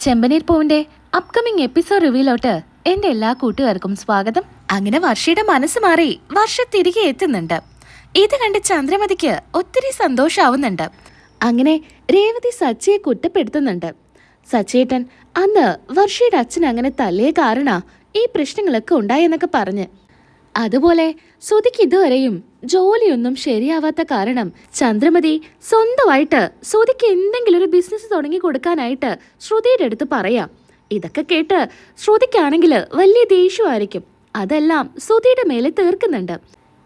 ചെമ്പനീർ പൂവിന്റെ upcoming episode റിവ്യൂലോട്ട് എന്റെ എല്ലാ കൂട്ടുകാർക്കും സ്വാഗതം. അങ്ങനെ വർഷയുടെ മനസ്സ് മാറി വർഷ തിരികെ എത്തുന്നുണ്ട്. ഇത് കണ്ട് ചന്ദ്രമതിക്ക് ഒത്തിരി സന്തോഷാവുന്നുണ്ട്. അങ്ങനെ രേവതി സച്ചിയെ കുറ്റപ്പെടുത്തുന്നുണ്ട്. സച്ചിയേട്ടൻ അന്ന് വർഷയുടെ അച്ഛൻ അങ്ങനെ തല്ലിയ കാരണ ഈ പ്രശ്നങ്ങളൊക്കെ ഉണ്ടായെന്നൊക്കെ പറഞ്ഞ്, അതുപോലെ ശ്രുതിക്ക് ഇതുവരെയും ജോലിയൊന്നും ശരിയാവാത്ത കാരണം ചന്ദ്രമതി സ്വന്തമായിട്ട് ശ്രുതിക്ക് എന്തെങ്കിലും ഒരു ബിസിനസ് തുടങ്ങി കൊടുക്കാനായിട്ട് ശ്രുതിയുടെ അടുത്ത് പറയാം. ഇതൊക്കെ കേട്ട് ശ്രുതിക്കാണെങ്കിൽ വലിയ ദേഷ്യമായിരിക്കും. അതെല്ലാം ശ്രുതിയുടെ മേലെ തീർക്കുന്നുണ്ട്.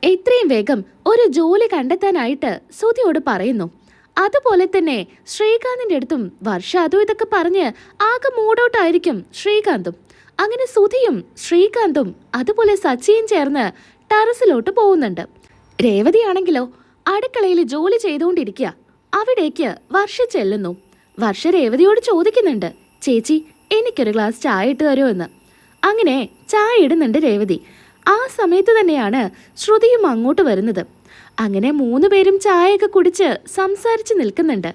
എത്രയും വേഗം ഒരു ജോലി കണ്ടെത്താനായിട്ട് ശ്രുതിയോട് പറയുന്നു. അതുപോലെ തന്നെ ശ്രീകാന്തിന്റെ അടുത്തും വർഷ അതും ഇതൊക്കെ പറഞ്ഞ് ആകെ മൂഡൌട്ടായിരിക്കും ശ്രീകാന്തും. അങ്ങനെ സുധിയും ശ്രീകാന്തും അതുപോലെ സച്ചിയും ചേർന്ന് ടെറസിലോട്ട് പോകുന്നുണ്ട്. രേവതിയാണെങ്കിലോ അടുക്കളയിൽ ജോലി ചെയ്തുകൊണ്ടിരിക്കുക. അവിടേക്ക് വർഷ ചെല്ലുന്നു. വർഷ രേവതിയോട് ചോദിക്കുന്നുണ്ട്, ചേച്ചി എനിക്കൊരു ഗ്ലാസ് ചായ ഇട്ട് തരുമോ എന്ന്. അങ്ങനെ ചായ ഇടുന്നുണ്ട് രേവതി. ആ സമയത്ത് തന്നെയാണ് ശ്രുതിയും അങ്ങോട്ട് വരുന്നത്. അങ്ങനെ 3 പേരും ചായയൊക്കെ കുടിച്ച് സംസാരിച്ച് നിൽക്കുന്നുണ്ട്.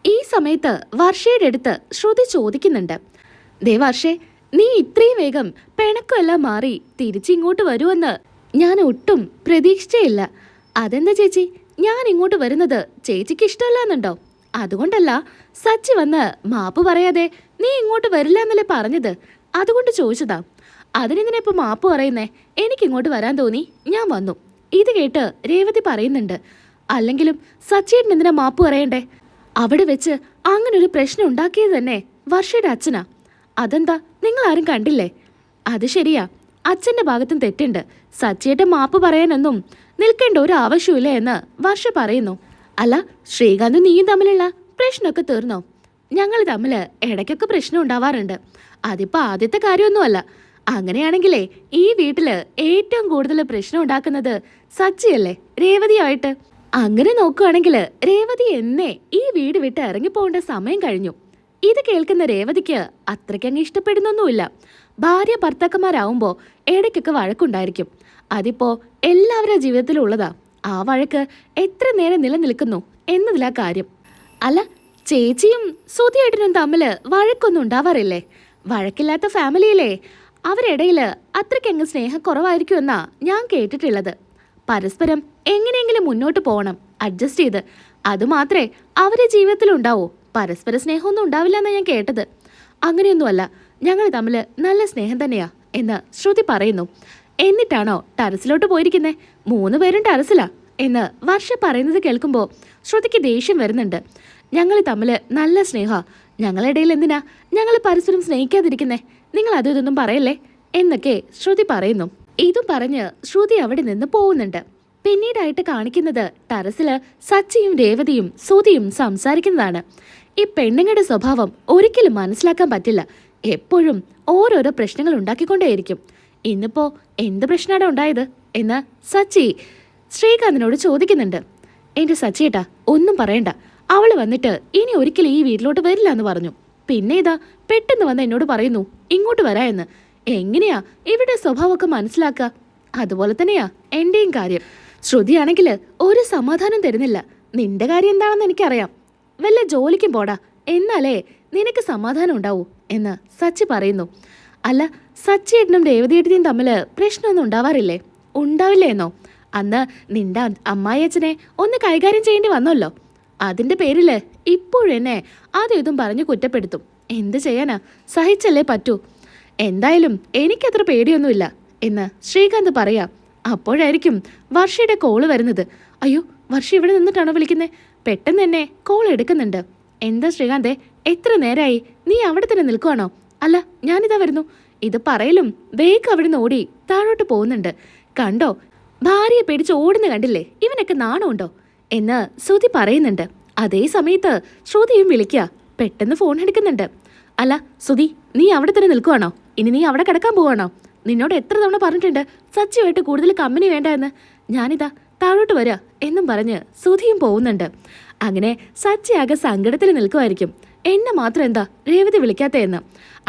ഈ സമയത്ത് വർഷയുടെ അടുത്ത് ശ്രുതി ചോദിക്കുന്നുണ്ട്, ദേ വർഷേ, നീ ഇത്രയും വേഗം പിണക്കമെല്ലാം മാറി തിരിച്ചിങ്ങോട്ട് വരുമെന്ന് ഞാൻ ഒട്ടും പ്രതീക്ഷിച്ചേയില്ല. അതെന്താ ചേച്ചി, ഞാൻ ഇങ്ങോട്ട് വരുന്നത് ചേച്ചിക്ക് ഇഷ്ടമല്ലെന്നുണ്ടോ? അതുകൊണ്ടല്ല, സച്ചി വന്ന് മാപ്പ് പറയാതെ നീ ഇങ്ങോട്ട് വരില്ല എന്നല്ലേ പറഞ്ഞത്, അതുകൊണ്ട് ചോദിച്ചതാ. അതിനെന്തിനാ ഇപ്പൊ മാപ്പ് പറയുന്നേ? എനിക്കിങ്ങോട്ട് വരാൻ തോന്നി, ഞാൻ വന്നു. ഇത് കേട്ട് രേവതി പറയുന്നുണ്ട്, അല്ലെങ്കിലും സച്ചിയേട്ടൻ എന്തിനാ മാപ്പ് പറയണ്ടേ? അവിടെ വെച്ച് അങ്ങനൊരു പ്രശ്നം ഉണ്ടാക്കിയത് തന്നെ വർഷയുടെ അച്ഛനാ. അതെന്താ, നിങ്ങൾ ആരും കണ്ടില്ലേ? അത് ശരിയാ, അച്ഛന്റെ ഭാഗത്തും തെറ്റുണ്ട്. സച്ചിയേട്ടൻ മാപ്പ് പറയാനൊന്നും നിൽക്കേണ്ട ഒരു ആവശ്യമില്ല എന്ന് വർഷ പറയുന്നു. അല്ല, ശ്രീകാന്തും നീയും തമ്മിലുള്ള പ്രശ്നമൊക്കെ തീർന്നോ? ഞങ്ങൾ തമ്മിൽ ഇടയ്ക്കൊക്കെ പ്രശ്നം ഉണ്ടാവാറുണ്ട്. അതിപ്പോ ആദ്യത്തെ കാര്യമൊന്നുമല്ല. അങ്ങനെയാണെങ്കിലേ ഈ വീട്ടില് ഏറ്റവും കൂടുതൽ പ്രശ്നം ഉണ്ടാക്കുന്നത് സച്ചിയല്ലേ, രേവതിയായിട്ട്. അങ്ങനെ നോക്കുകയാണെങ്കിൽ രേവതി എന്നെ ഈ വീട് വിട്ട് ഇറങ്ങിപ്പോകേണ്ട സമയം കഴിഞ്ഞു. ഇത് കേൾക്കുന്ന രേവതിക്ക് അത്രയ്ക്കങ്ങ് ഇഷ്ടപ്പെടുന്നൊന്നുമില്ല. ഭാര്യ ഭർത്താക്കന്മാരാവുമ്പോൾ ഇടയ്ക്കൊക്കെ വഴക്കുണ്ടായിരിക്കും. അതിപ്പോ എല്ലാവരുടെ ജീവിതത്തിലുള്ളതാ. ആ വഴക്ക് എത്ര നേരം നിലനിൽക്കുന്നു എന്നതിലാ കാര്യം. അല്ല, ചേച്ചിയും സുധിയേട്ടനും തമ്മിൽ വഴക്കൊന്നും ഉണ്ടാവാറില്ലേ? വഴക്കില്ലാത്ത ഫാമിലിയിലെ അവരിടയിൽ അത്രയ്ക്കങ്ങ് സ്നേഹക്കുറവായിരിക്കുമെന്നാ ഞാൻ കേട്ടിട്ടുള്ളത്. പരസ്പരം എങ്ങനെയെങ്കിലും മുന്നോട്ട് പോകണം, അഡ്ജസ്റ്റ് ചെയ്ത്. അതുമാത്രേ അവരുടെ ജീവിതത്തിലുണ്ടാവൂ. പരസ്പര സ്നേഹമൊന്നും ഉണ്ടാവില്ല എന്നാണ് ഞാൻ കേട്ടത്. അങ്ങനെയൊന്നുമല്ല, ഞങ്ങൾ തമ്മിൽ നല്ല സ്നേഹം തന്നെയാ എന്ന് ശ്രുതി പറയുന്നു. എന്നിട്ടാണോ ടെറസിലോട്ട് പോയിരിക്കുന്നേ? 3 പേരും ടെറസിലാ എന്ന് വർഷ പറയുന്നത് കേൾക്കുമ്പോൾ ശ്രുതിക്ക് ദേഷ്യം വരുന്നുണ്ട്. ഞങ്ങൾ തമ്മിൽ നല്ല സ്നേഹ, ഞങ്ങളിടയിൽ എന്തിനാ ഞങ്ങൾ പരസ്പരം സ്നേഹിക്കാതിരിക്കുന്നേ? നിങ്ങൾ അതും ഇതൊന്നും പറയല്ലേ എന്നൊക്കെ ശ്രുതി പറയുന്നു. ഇതും പറഞ്ഞ് ശ്രുതി അവിടെ നിന്ന് പോകുന്നുണ്ട്. പിന്നീടായിട്ട് കാണിക്കുന്നത് ടെറസില് സച്ചിയും രേവതിയും സുധിയും സംസാരിക്കുന്നതാണ്. ഈ പെണ്ണുങ്ങളുടെ സ്വഭാവം ഒരിക്കലും മനസ്സിലാക്കാൻ പറ്റില്ല. എപ്പോഴും ഓരോരോ പ്രശ്നങ്ങൾ ഉണ്ടാക്കിക്കൊണ്ടേയിരിക്കും. ഇന്നിപ്പോ എന്ത് പ്രശ്നമാണ് ഉണ്ടായത് എന്ന് സച്ചി ശ്രീകാന്തിനോട് ചോദിക്കുന്നുണ്ട്. എന്റെ സച്ചിയേട്ടാ, ഒന്നും പറയണ്ട. അവള് വന്നിട്ട് ഇനി ഒരിക്കലും ഈ വീട്ടിലോട്ട് വരില്ല എന്ന് പറഞ്ഞു. പിന്നെ ഇതാ പെട്ടെന്ന് വന്ന് എന്നോട് പറയുന്നു ഇങ്ങോട്ട് വരാ എന്ന്. എങ്ങനെയാ ഇവിടെ സ്വഭാവമൊക്കെ മനസ്സിലാക്കുക? അതുപോലെ തന്നെയാ എന്റെയും കാര്യം. ശ്രുതിയാണെങ്കിൽ ഒരു സമാധാനം തരുന്നില്ല. നിന്റെ കാര്യം എന്താണെന്ന് എനിക്കറിയാം. വല്ല ജോലിക്കും പോടാ, എന്നാലേ നിനക്ക് സമാധാനം ഉണ്ടാവൂ എന്ന് സച്ചി പറയുന്നു. അല്ല, സച്ചിയേട്ടനും രേവതിയേട്ടനും തമ്മിൽ പ്രശ്നമൊന്നും ഉണ്ടാവാറില്ലേ? ഉണ്ടാവില്ലേ എന്നോ? അന്ന് നിന്റെ അമ്മായിയച്ഛനെ ഒന്ന് കൈകാര്യം ചെയ്യേണ്ടി വന്നല്ലോ. അതിന്റെ പേരില് ഇപ്പോഴെന്നെ അതും ഇതും പറഞ്ഞു കുറ്റപ്പെടുത്തും. എന്ത് ചെയ്യാനാ, സഹിച്ചല്ലേ പറ്റൂ. എന്തായാലും എനിക്കത്ര പേടിയൊന്നുമില്ല എന്ന് ശ്രീകാന്ത് പറയാം. അപ്പോഴായിരിക്കും വർഷയുടെ കോള് വരുന്നത്. അയ്യോ, വർഷ ഇവിടെ നിന്നിട്ടാണോ വിളിക്കുന്നത്? പെട്ടെന്ന് തന്നെ കോൾ എടുക്കുന്നുണ്ട്. എന്താ ശ്രീകാന്തേ, എത്ര നേരമായി? നീ അവിടെ തന്നെ നിൽക്കുവാണോ? അല്ല, ഞാനിതാ വരുന്നു. ഇത് പറയലും വേഗം അവിടെ നിന്ന് ഓടി താഴോട്ട് പോകുന്നുണ്ട്. കണ്ടോ, ഭാര്യയെ പേടിച്ച് ഓടുന്ന കണ്ടില്ലേ? ഇവനൊക്കെ നാണമുണ്ടോ എന്ന് ശ്രുതി പറയുന്നുണ്ട്. അതേ സമയത്ത് ശ്രുതിയും വിളിക്കുക. പെട്ടെന്ന് ഫോൺ എടുക്കുന്നുണ്ട്. അല്ല ശ്രുതി, നീ അവിടെ തന്നെ നിൽക്കുവാണോ? ഇനി നീ അവിടെ കിടക്കാൻ പോവാണോ? നിന്നോട് എത്ര തവണ പറഞ്ഞിട്ടുണ്ട് സച്ചിയുമായിട്ട് കൂടുതൽ കമ്പനി വേണ്ട എന്ന്. ഞാനിതാ താഴോട്ട് വരാ എന്നും പറഞ്ഞ് സുധിയും പോകുന്നുണ്ട്. അങ്ങനെ സച്ചി ആകെ സങ്കടത്തിൽ നിൽക്കുമായിരിക്കും. എന്നെ മാത്രം എന്താ രേവതി വിളിക്കാത്തതെന്ന്.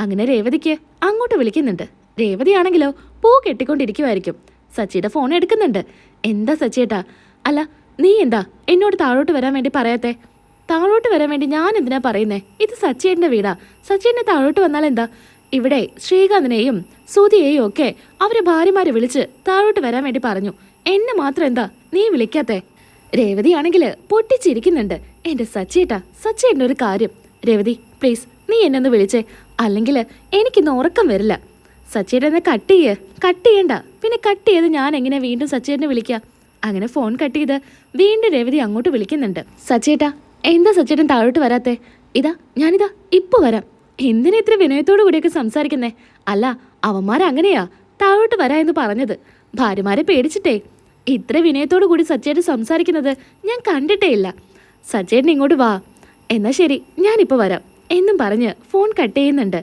അങ്ങനെ രേവതിക്ക് അങ്ങോട്ട് വിളിക്കുന്നുണ്ട്. രേവതിയാണെങ്കിലോ പൂ കെട്ടിക്കൊണ്ടിരിക്കുമായിരിക്കും. സച്ചിയുടെ ഫോൺ എടുക്കുന്നുണ്ട്. എന്താ സച്ചിയേട്ടാ? അല്ല, നീ എന്താ എന്നോട് താഴോട്ട് വരാൻ വേണ്ടി പറയാത്തെ? താഴോട്ട് വരാൻ വേണ്ടി ഞാൻ എന്തിനാ പറയുന്നേ? ഇത് സച്ചേട്ടൻ്റെ വീടാ. സച്ചേട്ടനെ താഴോട്ട് വന്നാൽ എന്താ? ഇവിടെ ശ്രീകാന്തിനെയും സുധിയെയും ഒക്കെ അവരെ ഭാര്യമാരെ വിളിച്ച് താഴോട്ട് വരാൻ വേണ്ടി പറഞ്ഞു. എന്നെ മാത്രം എന്താ നീ വിളിക്കാത്തെ? രേവതിയാണെങ്കിൽ പൊട്ടിച്ചിരിക്കുന്നുണ്ട്. എന്റെ സച്ചേട്ടൻ്റെ ഒരു കാര്യം. രേവതി പ്ലീസ് നീ എന്നെ ഒന്ന് വിളിച്ചേ, അല്ലെങ്കിൽ എനിക്കിന്ന് ഉറക്കം വരില്ല. സച്ചേട്ടനെ കട്ട് ചെയ്യണ്ട. പിന്നെ കട്ട് ചെയ്ത് ഞാൻ എങ്ങനെ വീണ്ടും സച്ചേട്ടനെ വിളിക്കാം? അങ്ങനെ ഫോൺ കട്ട് ചെയ്ത് വീണ്ടും രേവതി അങ്ങോട്ട് വിളിക്കുന്നുണ്ട്. സച്ചേട്ടാ എന്താ സച്ചേട്ടൻ താഴോട്ട് വരാത്തെ? ഞാനിതാ ഇപ്പൊ വരാം. എന്തിനാ ഇത്ര വിനയത്തോടു കൂടിയൊക്കെ സംസാരിക്കുന്നേ? അല്ല അവന്മാരങ്ങനെയാ താഴോട്ട് വരാ എന്ന് പറഞ്ഞത്. ഭാര്യമാരെ പേടിച്ചിട്ടേ. ഇത്ര വിനയത്തോടു കൂടി സച്ചേട്ടൻ സംസാരിക്കുന്നത് ഞാൻ കണ്ടിട്ടേ ഇല്ല. സച്ചേട്ടൻ ഇങ്ങോട്ട് വാ. എന്നാ ശരി ഞാനിപ്പോൾ വരാം എന്നും പറഞ്ഞ് ഫോൺ കട്ട് ചെയ്യുന്നുണ്ട്.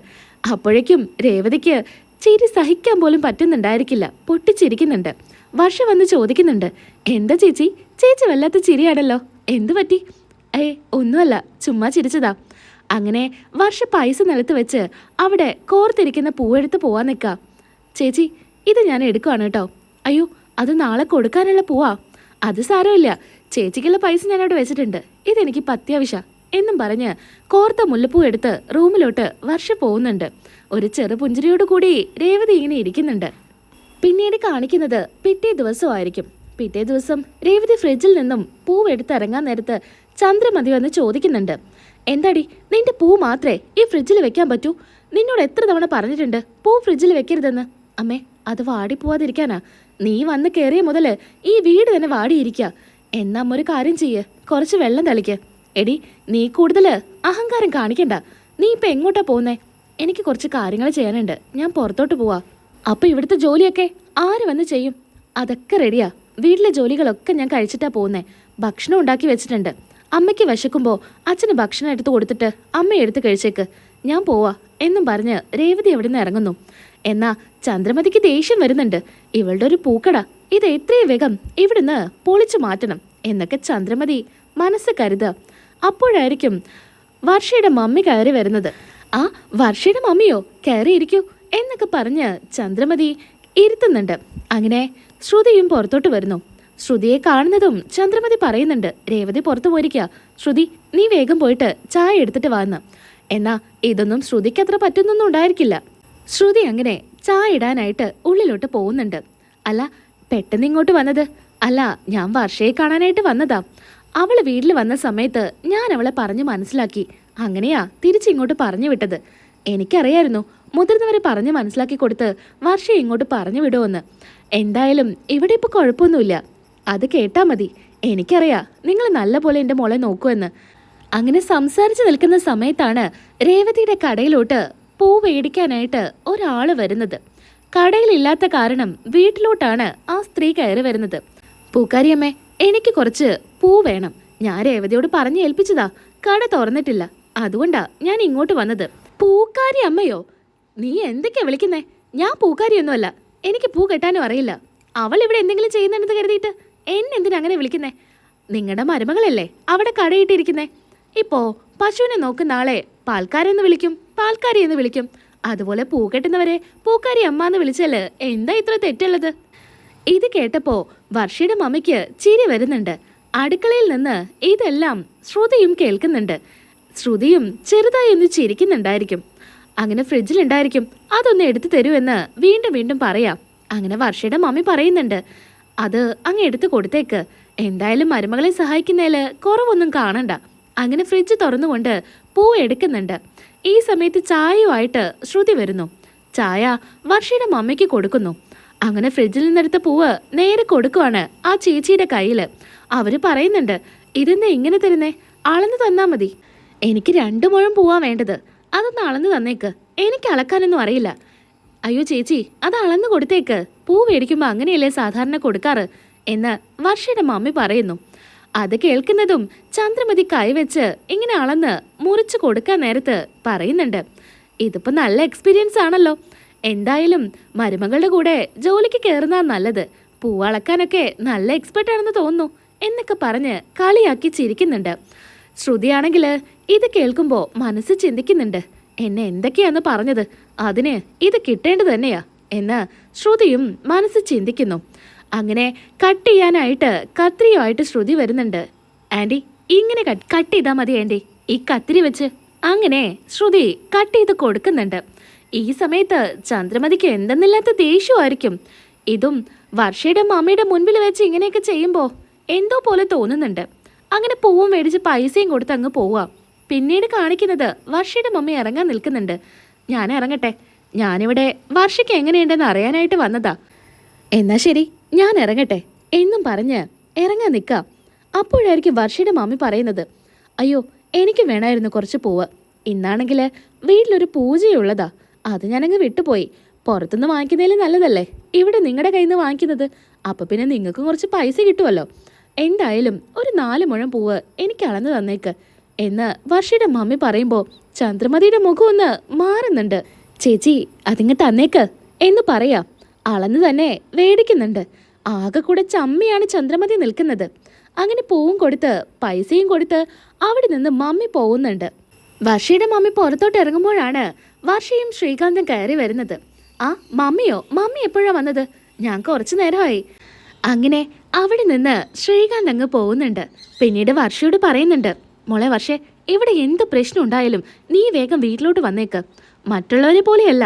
അപ്പോഴേക്കും രേവതിക്ക് ചിരി സഹിക്കാൻ പോലും പറ്റുന്നുണ്ടായിരിക്കില്ല. പൊട്ടിച്ചിരിക്കുന്നുണ്ട്. വർഷ വന്ന് ചോദിക്കുന്നുണ്ട്, എന്താ ചേച്ചി വല്ലാത്ത ചിരിയാണല്ലോ, എന്തു പറ്റി? ഒന്നുമല്ല, ചുമ്മാ ചിരിച്ചതാ. അങ്ങനെ വർഷ പൈസ നിലത്ത് വെച്ച് അവിടെ കോർത്തിരിക്കുന്ന പൂവെടുത്ത് പോവാൻ നിൽക്കാം. ചേച്ചി ഇത് ഞാൻ എടുക്കുവാണ് കേട്ടോ. അയ്യോ അത് നാളെ കൊടുക്കാനുള്ള പൂവാ. അത് സാരമില്ല, ചേച്ചിക്കുള്ള പൈസ ഞാൻ അവിടെ വെച്ചിട്ടുണ്ട്, ഇതെനിക്കിപ്പോൾ അത്യാവശ്യം എന്നും പറഞ്ഞ് കോർത്ത മുല്ലപ്പൂ എടുത്ത് റൂമിലോട്ട് വർഷ പോകുന്നുണ്ട്. ഒരു ചെറു പുഞ്ചിരിയോട് കൂടി രേവതി ഇങ്ങനെ ഇരിക്കുന്നുണ്ട്. പിന്നീട് കാണിക്കുന്നത് പിറ്റേ ദിവസമായിരിക്കും. പിറ്റേ ദിവസം രേവതി ഫ്രിഡ്ജിൽ നിന്നും പൂവെടുത്തിറങ്ങാൻ നേരത്ത് ചന്ദ്രമതി വന്ന് ചോദിക്കുന്നുണ്ട്, എന്താടി നിന്റെ പൂ മാത്രമേ ഈ ഫ്രിഡ്ജിൽ വെക്കാൻ പറ്റൂ? നിന്നോട് എത്ര തവണ പറഞ്ഞിട്ടുണ്ട് പൂ ഫ്രിഡ്ജിൽ വെക്കരുതെന്ന്? അമ്മേ അത് വാടിപ്പോവാതിരിക്കാനാ. നീ വന്ന് കയറിയ മുതൽ ഈ വീട് തന്നെ വാടിയിരിക്കുക. എന്നാ ഒരു കാര്യം ചെയ്യ്, കുറച്ച് വെള്ളം തളിക്ക്. എടി നീ കൂടുതൽ അഹങ്കാരം കാണിക്കണ്ട. നീ ഇപ്പം എങ്ങോട്ടാ പോകുന്നേ? എനിക്ക് കുറച്ച് കാര്യങ്ങൾ ചെയ്യാനുണ്ട്, ഞാൻ പുറത്തോട്ട് പോവാ. അപ്പം ഇവിടുത്തെ ജോലിയൊക്കെ ആര് വന്ന് ചെയ്യും? അതൊക്കെ റെഡിയാ. വീട്ടിലെ ജോലികളൊക്കെ ഞാൻ കഴിച്ചിട്ടാ പോകുന്നേ. ഭക്ഷണം ഉണ്ടാക്കി വെച്ചിട്ടുണ്ട്. അമ്മയ്ക്ക് വിശക്കുമ്പോൾ അച്ഛന് ഭക്ഷണം എടുത്ത് കൊടുത്തിട്ട് അമ്മ എടുത്ത് കഴിച്ചേക്ക്, ഞാൻ പോവാ എന്നും പറഞ്ഞ് രേവതി അവിടെ നിന്ന് ഇറങ്ങുന്നു. എന്നാ ചന്ദ്രമതിക്ക് ദേഷ്യം വരുന്നുണ്ട്. ഇവളുടെ ഒരു പൂക്കട ഇത് എത്രയും വേഗം ഇവിടുന്ന് പൊളിച്ചു മാറ്റണം എന്നൊക്കെ ചന്ദ്രമതി മനസ്സ് കരുതുക. അപ്പോഴായിരിക്കും വർഷയുടെ മമ്മി കയറി വരുന്നത്. ആ വർഷയുടെ മമ്മിയോ, കയറിയിരിക്കൂ എന്നൊക്കെ പറഞ്ഞ് ചന്ദ്രമതി ഇരുത്തുന്നുണ്ട്. അങ്ങനെ ശ്രുതിയും പുറത്തോട്ട് വരുന്നു. ശ്രുതിയെ കാണുന്നതും ചന്ദ്രമതി പറയുന്നുണ്ട്, രേവതി പുറത്തു പോയിരിക്കുക, ശ്രുതി നീ വേഗം പോയിട്ട് ചായ എടുത്തിട്ട് വന്ന്. എന്നാ ഇതൊന്നും ശ്രുതിക്ക് അത്ര പറ്റുന്നൊന്നും ഉണ്ടായിരിക്കില്ല. ശ്രുതി അങ്ങനെ ചായ ഇടാനായിട്ട് ഉള്ളിലോട്ട് പോകുന്നുണ്ട്. അല്ല പെട്ടെന്ന് ഇങ്ങോട്ട് വന്നത്? അല്ല ഞാൻ വർഷയെ കാണാനായിട്ട് വന്നതാ. അവള് വീട്ടിൽ വന്ന സമയത്ത് ഞാൻ അവളെ പറഞ്ഞു മനസ്സിലാക്കി. അങ്ങനെയാ തിരിച്ചിങ്ങോട്ട് പറഞ്ഞു വിട്ടത്. എനിക്കറിയായിരുന്നു മുതിർന്നവരെ പറഞ്ഞ് മനസ്സിലാക്കി കൊടുത്ത് വർഷയെ ഇങ്ങോട്ട് പറഞ്ഞു വിടുമെന്ന്. എന്തായാലും ഇവിടെ ഇപ്പോൾ കുഴപ്പമൊന്നുമില്ല, അത് കേട്ടാ മതി. എനിക്കറിയാം നിങ്ങൾ നല്ല പോലെ എൻ്റെ മോളെ നോക്കുമെന്ന്. അങ്ങനെ സംസാരിച്ച് നിൽക്കുന്ന സമയത്താണ് രേവതിയുടെ കടയിലോട്ട് പൂ മേടിക്കാനായിട്ട് ഒരാൾ വരുന്നത്. കടയിലില്ലാത്ത കാരണം വീട്ടിലോട്ടാണ് ആ സ്ത്രീ കയറി വരുന്നത്. പൂക്കാരിയമ്മേ എനിക്ക് കുറച്ച് പൂ വേണം. ഞാൻ രേവതിയോട് പറഞ്ഞു ഏൽപ്പിച്ചതാ, കട തുറന്നിട്ടില്ല, അതുകൊണ്ടാ ഞാൻ ഇങ്ങോട്ട് വന്നത്. പൂക്കാരി അമ്മയോ? നീ എന്തൊക്കെയാ വിളിക്കുന്നേ? ഞാൻ പൂക്കാരിയൊന്നുമല്ല, എനിക്ക് പൂ കെട്ടാനും അറിയില്ല. അവൾ ഇവിടെ എന്തെങ്കിലും ചെയ്യുന്നുണ്ടെന്ന് കരുതിയിട്ട് എന്നെന്തിനാ അങ്ങനെ വിളിക്കുന്നേ? നിങ്ങളുടെ മരുമകളല്ലേ അവിടെ കടയിട്ടിരിക്കുന്നേ. ഇപ്പോ പശുവിനെ നോക്കുന്ന ആളെ പാൽക്കാരെന്ന് വിളിക്കും, പാൽക്കാരി എന്ന് വിളിക്കും. അതുപോലെ പൂ കെട്ടുന്നവരെ പൂക്കാരി അമ്മ എന്ന് വിളിച്ചാല് എന്താ ഇത്ര തെറ്റുള്ളത്? ഇത് കേട്ടപ്പോ വർഷയുടെ മമ്മിക്ക് ചിരി വരുന്നുണ്ട്. അടുക്കളയിൽ നിന്ന് ഇതെല്ലാം ശ്രുതിയും കേൾക്കുന്നുണ്ട്. ശ്രുതിയും ചെറുതായി ഒന്ന് ചിരിക്കുന്നുണ്ടായിരിക്കും. അങ്ങനെ ഫ്രിഡ്ജിലുണ്ടായിരിക്കും, അതൊന്ന് എടുത്തു തരുമെന്ന് വീണ്ടും വീണ്ടും പറയാം. അങ്ങനെ വർഷയുടെ മമ്മി പറയുന്നുണ്ട്, അത് അങ്ങ് എടുത്തു കൊടുത്തേക്ക്, എന്തായാലും മരുമകളെ സഹായിക്കുന്നതിൽ കുറവൊന്നും കാണണ്ട. അങ്ങനെ ഫ്രിഡ്ജ് തുറന്നുകൊണ്ട് പൂ എടുക്കുന്നുണ്ട്. ഈ സമയത്ത് ചായയുമായിട്ട് ശ്രുതി വരുന്നു. ചായ വർഷയുടെ മമ്മിക്ക് കൊടുക്കുന്നു. അങ്ങനെ ഫ്രിഡ്ജിൽ നിന്നെടുത്ത പൂവ് നേരെ കൊടുക്കുവാണ് ആ ചേച്ചിയുടെ കയ്യിൽ. അവര് പറയുന്നുണ്ട്, ഇതെന്താ ഇങ്ങനെ തരുന്നേ? അളന്ന് തന്നാ മതി. എനിക്ക് 2 മുഴം പൂവാ വേണ്ടത്, അതൊന്ന് അളന്ന് തന്നേക്ക്, എനിക്ക് അളക്കാനൊന്നും അറിയില്ല. അയ്യോ ചേച്ചി അത് അളന്ന് കൊടുത്തേക്ക്, പൂ മേടിക്കുമ്പോൾ അങ്ങനെയല്ലേ സാധാരണ കൊടുക്കാറ് എന്ന് വർഷയുടെ മമ്മി പറയുന്നു. അത് കേൾക്കുന്നതും ചന്ദ്രമതി കൈവച്ച് ഇങ്ങനെ അളന്ന് മുറിച്ച് കൊടുക്കാൻ നേരത്ത് പറയുന്നുണ്ട്, ഇതിപ്പോൾ നല്ല എക്സ്പീരിയൻസ് ആണല്ലോ, എന്തായാലും മരുമകളുടെ കൂടെ ജോലിക്ക് കയറുന്ന നല്ലത്, പൂവളക്കാനൊക്കെ നല്ല എക്സ്പെർട്ട് ആണെന്ന് തോന്നുന്നു എന്നൊക്കെ പറഞ്ഞ് കളിയാക്കി ചിരിക്കുന്നുണ്ട്. ശ്രുതിയാണെങ്കിൽ ഇത് കേൾക്കുമ്പോൾ മനസ്സ് ചിന്തിക്കുന്നുണ്ട്, എന്നെ എന്തൊക്കെയാന്ന് പറഞ്ഞത്, അതിന് ഇത് കിട്ടേണ്ടത് തന്നെയാ എന്ന് ശ്രുതിയും മനസ്സ് ചിന്തിക്കുന്നു. അങ്ങനെ കട്ട് ചെയ്യാനായിട്ട് കത്രിയുമായിട്ട് ശ്രുതി വരുന്നുണ്ട്. ആൻറ്റി ഇങ്ങനെ കട്ട് ചെയ്താൽ മതി ആൻറ്റി, ഈ കത്തിരി വെച്ച്. അങ്ങനെ ശ്രുതി കട്ട് ചെയ്ത് കൊടുക്കുന്നുണ്ട്. ഈ സമയത്ത് ചന്ദ്രമതിക്ക് എന്തെന്നില്ലാത്ത ദേഷ്യമായിരിക്കും. ഇതും വർഷയുടെ മമ്മിയുടെ മുൻപിൽ വെച്ച് ഇങ്ങനെയൊക്കെ ചെയ്യുമ്പോൾ എന്തോ പോലെ തോന്നുന്നുണ്ട്. അങ്ങനെ പൂവും മേടിച്ച് പൈസയും കൊടുത്ത് അങ്ങ് പോവാം. പിന്നീട് കാണിക്കുന്നത് വർഷയുടെ മമ്മി ഇറങ്ങാൻ നിൽക്കുന്നുണ്ട്. ഞാൻ ഇറങ്ങട്ടെ, ഞാനിവിടെ വർഷയ്ക്ക് എങ്ങനെയുണ്ടെന്ന് അറിയാനായിട്ട് വന്നതാ. എന്നാ ശരി, ഞാൻ ഇറങ്ങട്ടെ എന്നും പറഞ്ഞ് ഇറങ്ങാൻ നിൽക്കാം. അപ്പോഴായിരിക്കും വർഷയുടെ മമ്മി പറയുന്നത്, അയ്യോ എനിക്ക് വേണമായിരുന്നു കുറച്ച് പൂവ്. ഇന്നാണെങ്കിൽ വീട്ടിലൊരു പൂജയുള്ളതാ, അത് ഞാനങ്ങ് വിട്ടുപോയി. പുറത്തുനിന്ന് വാങ്ങിക്കുന്നതിൽ നല്ലതല്ലേ ഇവിടെ നിങ്ങളുടെ കയ്യിൽ നിന്ന് വാങ്ങിക്കുന്നത്. അപ്പം പിന്നെ നിങ്ങൾക്കും കുറച്ച് പൈസ കിട്ടുമല്ലോ. എന്തായാലും ഒരു 4 മുഴം പൂവ് എനിക്ക് അളന്ന് തന്നേക്ക് എന്ന് വർഷയുടെ മമ്മി പറയുമ്പോൾ ചന്ദ്രമതിയുടെ മുഖം ഒന്ന് മാറുന്നുണ്ട്. ചേച്ചി അതിങ്ങ് തന്നേക്ക് എന്ന് പറയാം. അളന്ന് തന്നെ വേടിക്കുന്നുണ്ട്. ആകെ കൂടെ ചമ്മിയാണ് ചന്ദ്രമതി നിൽക്കുന്നത്. അങ്ങനെ പൂവും കൊടുത്ത് പൈസയും കൊടുത്ത് അവിടെ നിന്ന് മമ്മി പോകുന്നുണ്ട്. വർഷയുടെ മമ്മി പുറത്തോട്ട് ഇറങ്ങുമ്പോഴാണ് വർഷയും ശ്രീകാന്തും കയറി വരുന്നത്. ആ മമ്മിയോ? മമ്മി എപ്പോഴാ വന്നത്? ഞാൻ കുറച്ചു നേരമായി. അങ്ങനെ അവിടെ നിന്ന് ശ്രീകാന്ത് അങ്ങ് പോകുന്നുണ്ട്. പിന്നീട് വർഷയോട് പറയുന്നുണ്ട്, മോളെ വർഷേ, ഇവിടെ എന്ത് പ്രശ്നം ഉണ്ടായാലും നീ വേഗം വീട്ടിലോട്ട് വന്നേക്ക്. മറ്റുള്ളവരെ പോലെയല്ല,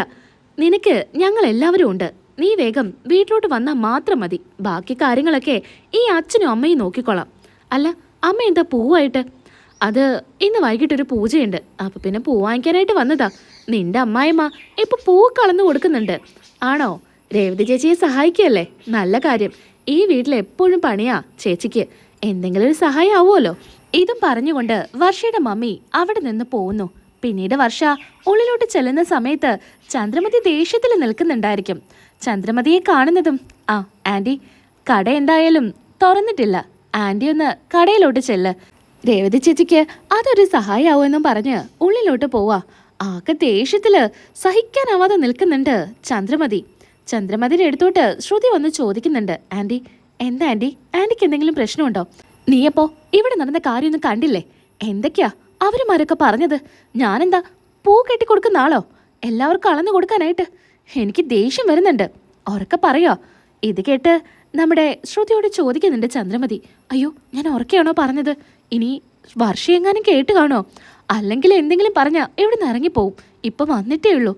നിനക്ക് ഞങ്ങൾ എല്ലാവരും ഉണ്ട്. നീ വേഗം വീട്ടിലോട്ട് വന്നാൽ മാത്രം മതി. ബാക്കി കാര്യങ്ങളൊക്കെ ഈ അച്ഛനും അമ്മയും നോക്കിക്കോളാം. അല്ല അമ്മ എന്താ പൂവായിട്ട്? അത് ഇന്ന് വൈകിട്ടൊരു പൂജയുണ്ട്, അപ്പം പിന്നെ പൂ വാങ്ങിക്കാനായിട്ട് വന്നതാ. നിന്റെ അമ്മായിമ്മ ഇപ്പൊ പൂ കളന്നു കൊടുക്കുന്നുണ്ട്. ആണോ? രേവതി ചേച്ചിയെ സഹായിക്കുകയല്ലേ? നല്ല കാര്യം. ഈ വീട്ടിൽ എപ്പോഴും പണിയാ ചേച്ചിക്ക്. എന്തെങ്കിലും ഒരു സഹായം ആവുമല്ലോ. ഇതും പറഞ്ഞുകൊണ്ട് വർഷയുടെ മമ്മി അവിടെ നിന്ന് പോകുന്നു. പിന്നീട് വർഷ ഉള്ളിലോട്ട് ചെല്ലുന്ന സമയത്ത് ചന്ദ്രമതി ദേഷ്യത്തിൽ നിൽക്കുന്നുണ്ടായിരിക്കും. ചന്ദ്രമതിയെ കാണുന്നതും, ആ ആൻറ്റി, കട എന്തായാലും തുറന്നിട്ടില്ല, ആൻറ്റി ഒന്ന് കടയിലോട്ട് ചെല്ല്, രേവതി ചേച്ചിക്ക് അതൊരു സഹായമാവുമെന്നും പറഞ്ഞ് ഉള്ളിലോട്ട് പോവാ. ആകെ ദേഷ്യത്തില് സഹിക്കാനാവാതെ നിൽക്കുന്നുണ്ട് ചന്ദ്രമതി. ചന്ദ്രമതിയുടെ അടുത്തോട്ട് ശ്രുതി വന്ന് ചോദിക്കുന്നുണ്ട്, ആൻറ്റി എന്താ ആൻറ്റി, ആൻറ്റിക്ക് എന്തെങ്കിലും പ്രശ്നമുണ്ടോ? നീയപ്പോ ഇവിടെ നടന്ന കാര്യമൊന്നും കണ്ടില്ലേ? എന്തൊക്കെയാ അവരുമാരൊക്കെ പറഞ്ഞത്? ഞാനെന്താ പൂ കെട്ടിക്കൊടുക്കുന്ന ആളോ? എല്ലാവർക്കും അളന്നു കൊടുക്കാനായിട്ട്? എനിക്ക് ദേഷ്യം വരുന്നുണ്ട്. ഉറക്കെ പറയാ. ഇത് കേട്ട് നമ്മുടെ ശ്രുതിയോട് ചോദിക്കുന്നുണ്ട് ചന്ദ്രമതി, അയ്യോ ഞാൻ ഉറക്കെയാണോ പറഞ്ഞത്? ഇനി വർഷയെങ്ങാനും കേട്ട് കാണോ? അല്ലെങ്കിൽ എന്തെങ്കിലും പറഞ്ഞാൽ ഇവിടെ നിന്ന് ഇറങ്ങിപ്പോവും. ഇപ്പം വന്നിട്ടേ ഉള്ളൂ.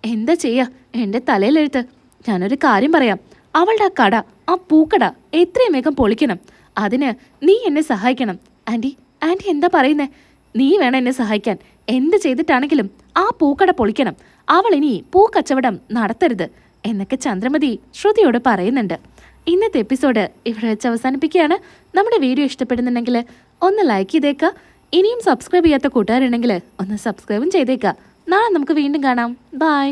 എന്താ ചെയ്യാ? എൻ്റെ തലയിലെഴുത്ത്. ഞാനൊരു കാര്യം പറയാം, അവളുടെ ആ കട, ആ പൂക്കട എത്രയും വേഗം പൊളിക്കണം. അതിന് നീ എന്നെ സഹായിക്കണം. ആൻറ്റി, ആൻറ്റി എന്താ പറയുന്നേ? നീ വേണം എന്നെ സഹായിക്കാൻ. എന്ത് ചെയ്തിട്ടാണെങ്കിലും ആ പൂക്കട പൊളിക്കണം. അവൾ ഇനി പൂക്കച്ചവടം നടത്തരുത് എന്നൊക്കെ ചന്ദ്രമതി ശ്രുതിയോട് പറയുന്നുണ്ട്. ഇന്നത്തെ എപ്പിസോഡ് ഇവിടെ വെച്ച് അവസാനിപ്പിക്കുകയാണ്. നമ്മുടെ വീഡിയോ ഇഷ്ടപ്പെടുന്നുണ്ടെങ്കിൽ ഒന്ന് ലൈക്ക് ചെയ്തേക്കുക. ഇനിയും സബ്സ്ക്രൈബ് ചെയ്യാത്ത കൂട്ടുകാരുണ്ടെങ്കിൽ ഒന്ന് സബ്സ്ക്രൈബും ചെയ്തേക്കുക. നാളെ നമുക്ക് വീണ്ടും കാണാം. ബൈ.